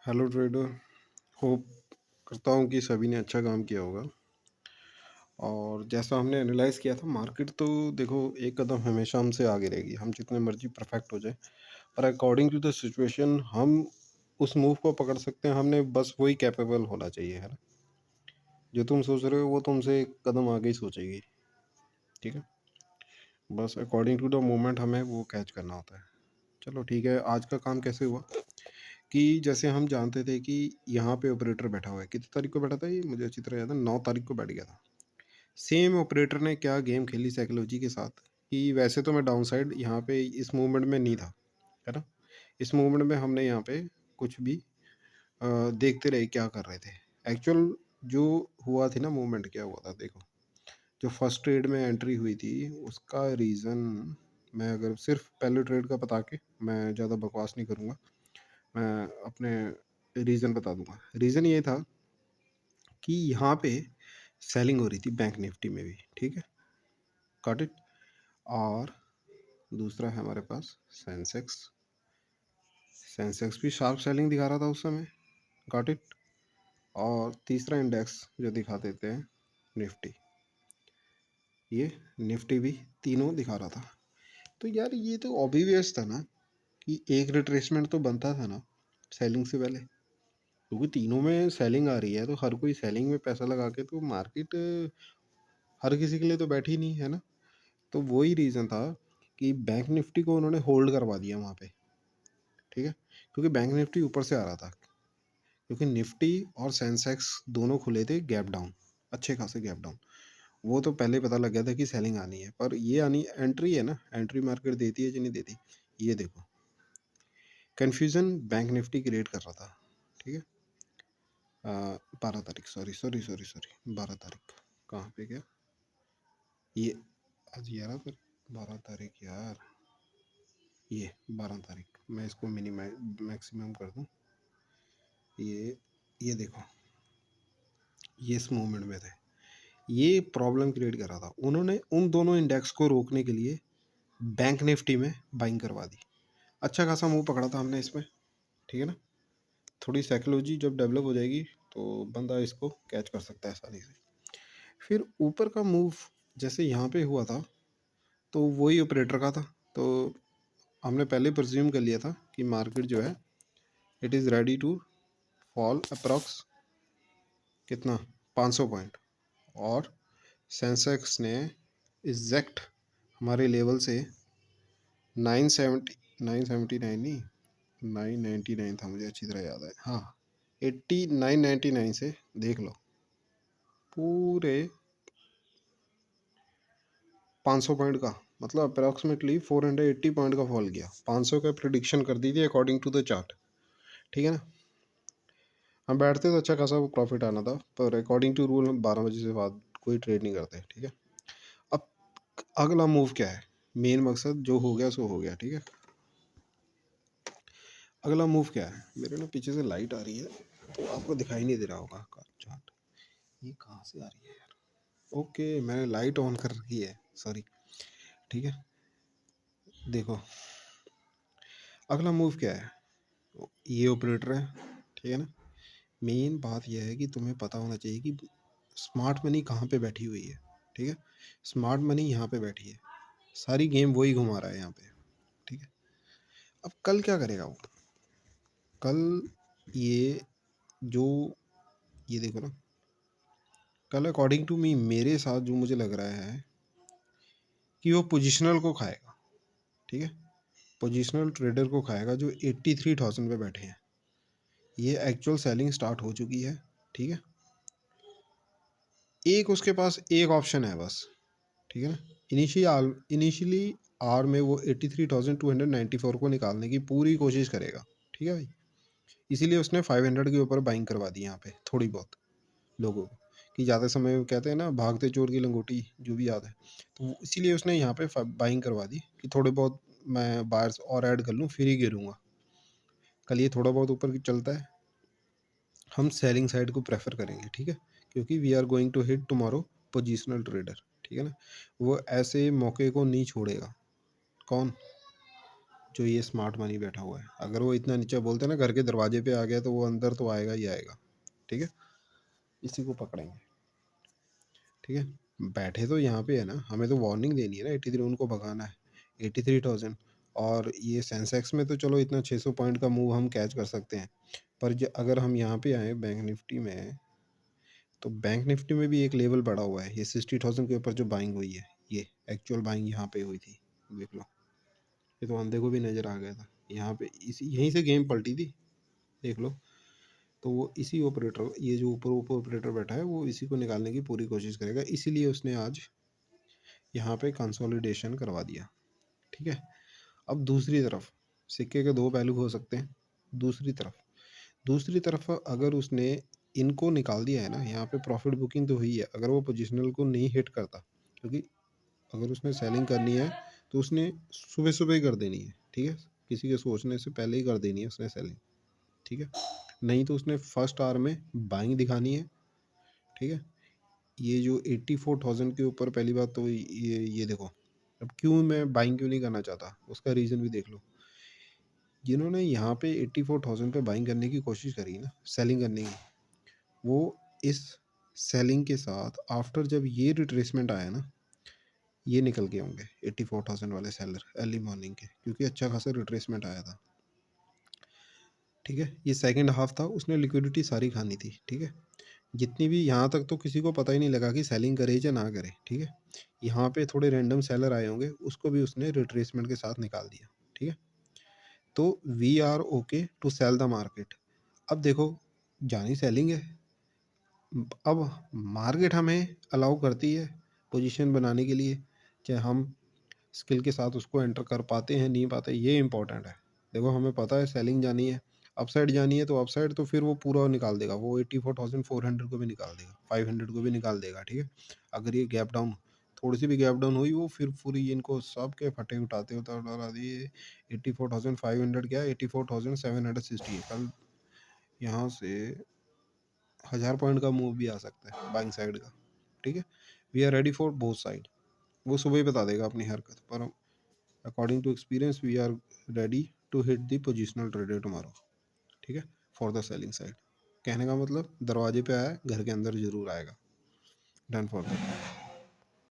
Hello trader. Hope करता हूँ कि सभी ने अच्छा काम किया होगा। और जैसा हमने एनालाइज किया था, मार्केट तो देखो एक कदम हमेशा हमसे आगे रहेगी, हम जितने मर्जी परफेक्ट हो जाए, पर अकॉर्डिंग टू द सिचुएशन हम उस मूव को पकड़ सकते हैं। हमने बस वही कैपेबल होना चाहिए, है ना। जो तुम सोच रहे हो वो तुमसे एक कदम आगे ही सोचेगी, ठीक है। बस अकॉर्डिंग टू द मोमेंट हमें वो कैच करना होता है। चलो ठीक है, आज का काम कैसे हुआ कि जैसे हम जानते थे कि यहाँ पे ऑपरेटर बैठा हुआ है। कितनी तारीख को बैठा था ये मुझे अच्छी तरह याद है, 9 तारीख को बैठ गया था। सेम ऑपरेटर ने क्या गेम खेली साइकोलॉजी के साथ कि वैसे तो मैं डाउन साइड यहाँ पे इस मूवमेंट में नहीं था, है ना। इस मूवमेंट में हमने यहाँ पे कुछ भी देखते रहे क्या कर रहे थे। एक्चुअल जो हुआ थी ना मूवमेंट, क्या हुआ था देखो। जो फर्स्ट ट्रेड में एंट्री हुई थी उसका रीज़न, मैं अगर सिर्फ पहले ट्रेड का बता के, मैं ज़्यादा बकवास नहीं करूँगा, मैं अपने रीज़न बता दूंगा। रीज़न ये था कि यहाँ पे सेलिंग हो रही थी बैंक निफ्टी में भी, ठीक है, गॉट इट। और दूसरा है हमारे पास सेंसेक्स। सेंसेक्स भी शार्प सेलिंग दिखा रहा था उस समय, गॉट इट। और तीसरा इंडेक्स जो दिखा देते हैं निफ्टी, ये निफ्टी भी तीनों दिखा रहा था। तो यार ये तो ऑब्वियस था ना कि एक रिट्रेसमेंट तो बनता था ना सेलिंग से पहले, क्योंकि तीनों में सेलिंग आ रही है तो हर कोई सेलिंग में पैसा लगा के, तो मार्केट हर किसी के लिए तो बैठी नहीं है ना। तो वही रीज़न था कि बैंक निफ्टी को उन्होंने होल्ड करवा दिया वहाँ पे, ठीक है, क्योंकि बैंक निफ्टी ऊपर से आ रहा था। क्योंकि निफ्टी और सेंसेक्स दोनों खुले थे गैप डाउन, अच्छे खासे गैप डाउन। वो तो पहले पता लग गया था कि सेलिंग आनी है, पर ये आनी एंट्री है ना, एंट्री मार्केट देती है कि नहीं देती। ये देखो कन्फ्यूज़न बैंक निफ्टी क्रिएट कर रहा था, ठीक है। 12 तारीख, सॉरी सॉरी सॉरी सॉरी 12 तारीख, कहाँ पे गया ये, आज 11 तारीख, 12 तारीख यार, ये 12 तारीख। मैं इसको मिनिमाइज मैक्सिमम कर दूँ। ये देखो, ये इस मूवमेंट में थे, ये प्रॉब्लम क्रिएट कर रहा था। उन्होंने उन दोनों इंडेक्स को रोकने के लिए बैंक निफ्टी में बाइंग करवा दी। अच्छा खासा मूव पकड़ा था हमने इसमें, ठीक है ना। थोड़ी साइकोलॉजी जब डेवलप हो जाएगी तो बंदा इसको कैच कर सकता है आसानी से। फिर ऊपर का मूव जैसे यहाँ पे हुआ था तो वही ऑपरेटर का था। तो हमने पहले प्रिज्यूम कर लिया था कि मार्केट जो है it is ready to fall approx कितना, 500 पॉइंट। और सेंसेक्स ने एग्जैक्ट हमारे लेवल से 979 नहीं, 999 था, मुझे अच्छी तरह याद है, हाँ 8999 से देख लो पूरे 500 पॉइंट का, मतलब अप्रॉक्सीमेटली 480 पॉइंट का फॉल किया। 500 का प्रिडिक्शन कर दी थी अकॉर्डिंग टू द चार्ट, ठीक है ना। हम बैठते तो अच्छा खासा वो प्रॉफिट आना था, पर अकॉर्डिंग टू रूल हम 12 बजे से बाद कोई ट्रेड नहीं करते, ठीक है। अब अगला मूव क्या है, मेन मकसद जो हो गया सो हो गया, ठीक है। अगला मूव क्या है, मेरे ना पीछे से लाइट आ रही है तो आपको दिखाई नहीं दे रहा होगा चार्ट। ये कहाँ से आ रही है यार, ओके मैंने लाइट ऑन कर रखी है, सॉरी, ठीक है। देखो अगला मूव क्या है, ये ऑपरेटर है, ठीक है ना। मेन बात यह है कि तुम्हें पता होना चाहिए कि स्मार्ट मनी कहाँ पे बैठी हुई है, ठीक है। स्मार्ट मनी यहाँ पे बैठी है, सारी गेम वही घुमा रहा है यहाँ पे, ठीक है। अब कल क्या करेगा वो, कल ये जो, ये देखो ना, कल अकॉर्डिंग टू मी, मेरे साथ जो मुझे लग रहा है कि वो पोजिशनल को खाएगा, ठीक है। पोजिशनल ट्रेडर को खाएगा जो 83,000 पे बैठे हैं। ये एक्चुअल सेलिंग स्टार्ट हो चुकी है, ठीक है। एक उसके पास एक ऑप्शन है बस, ठीक है ना। इनिशियली आर में वो 83,294 को निकालने की पूरी कोशिश करेगा, ठीक है भाई। इसीलिए उसने 500 के ऊपर बाइंग करवा दी यहाँ पे थोड़ी बहुत लोगों को, कि ज़्यादा समय कहते हैं ना भागते चोर की लंगोटी, जो भी याद है। तो इसीलिए उसने यहाँ पे बाइंग करवा दी कि थोड़े बहुत मैं बायर्स और ऐड कर लूँ, फिर ही गिरूँगा। कल ये थोड़ा बहुत ऊपर चलता है, हम सेलिंग साइड को प्रेफर करेंगे, ठीक है। क्योंकि we are going to hit tomorrow positional trader, ठीक है ना। वो ऐसे मौके को नहीं छोड़ेगा। कौन, जो ये स्मार्ट मनी बैठा हुआ है। अगर वो इतना नीचे बोलते हैं ना घर के दरवाजे पे आ गया, तो वो अंदर तो आएगा ही आएगा। ठीक है, इसी को पकड़ेंगे। ठीक है, बैठे तो यहाँ पे है ना, हमें तो वार्निंग देनी है ना, 83 उनको भगाना है, 83,000। और ये सेंसेक्स में तो चलो इतना 600 पॉइंट का मूव हम कैच कर सकते हैं, पर अगर हम यहाँ पे आए बैंक निफ्टी में, तो बैंक निफ्टी में भी एक लेवल बढ़ा हुआ है। ये 60,000 के ऊपर जो बाइंग हुई है, ये एक्चुअल बाइंग यहाँ पे हुई थी, देख लो। ये तो अंधे को भी नज़र आ गया था यहाँ पे, इसी यहीं से गेम पलटी थी, देख लो। तो वो इसी ऑपरेटर, ये जो ऊपर ऑपरेटर बैठा है, वो इसी को निकालने की पूरी कोशिश करेगा, इसीलिए उसने आज यहाँ पे कंसोलिडेशन करवा दिया। ठीक है, अब दूसरी तरफ सिक्के के दो पहलू हो सकते हैं। दूसरी तरफ अगर उसने इनको निकाल दिया है ना, यहाँ पे प्रॉफिट बुकिंग तो हुई है, अगर वो पोजिशनल को नहीं हिट करता, क्योंकि अगर उसने सेलिंग करनी है तो उसने सुबह सुबह ही कर देनी है। ठीक है, किसी के सोचने से पहले ही कर देनी है उसने सेलिंग। ठीक है, नहीं तो उसने फर्स्ट आवर में बाइंग दिखानी है। ठीक है, ये जो 84,000 के ऊपर, पहली बात तो ये देखो, अब क्यों मैं बाइंग क्यों नहीं करना चाहता, उसका रीज़न भी देख लो। जिन्होंने यहाँ पे 84,000 पे बाइंग करने की कोशिश करी ना, सेलिंग करने की, वो इस सेलिंग के साथ आफ्टर जब ये रिट्रेसमेंट आया ना, ये निकल गए होंगे 84,000 वाले सेलर अर्ली मॉर्निंग के, क्योंकि अच्छा खासा रिट्रेसमेंट आया था। ठीक है, ये सेकंड हाफ था, उसने लिक्विडिटी सारी खानी थी। ठीक है, जितनी भी, यहाँ तक तो किसी को पता ही नहीं लगा कि सेलिंग करे या ना करे। ठीक है, यहाँ पे थोड़े रैंडम सेलर आए होंगे, उसको भी उसने रिट्रेसमेंट के साथ निकाल दिया। ठीक है, तो we are okay to sell the market. अब देखो, जानी सेलिंग है, अब मार्केट हमें अलाउ करती है पोजीशन बनाने के लिए, चाहे हम स्किल के साथ उसको एंटर कर पाते हैं नहीं पाते, ये इंपॉर्टेंट है। देखो, हमें पता है सेलिंग जानी है, अपसाइड जानी है, तो अपसाइड तो फिर वो पूरा निकाल देगा, वो 84,400 को भी निकाल देगा, 500 को भी निकाल देगा। ठीक है, अगर ये गैप डाउन, थोड़ी सी भी गैप डाउन हुई, वो फिर पूरी इनको सब के फटे उठाते उड़ा दिए। 84,500 क्या, 84,760 है। कल यहाँ से 1000 पॉइंट का मूव भी आ सकता है बाइंग साइड का। ठीक है, we are ready for both side. वो सुबह ही बता देगा अपनी हरकत, पर according to experience we are ready to hit the positional trader tomorrow. ठीक है, फॉर द सेलिंग साइड। कहने का मतलब, दरवाजे पे आया, घर के अंदर जरूर आएगा। Done for that.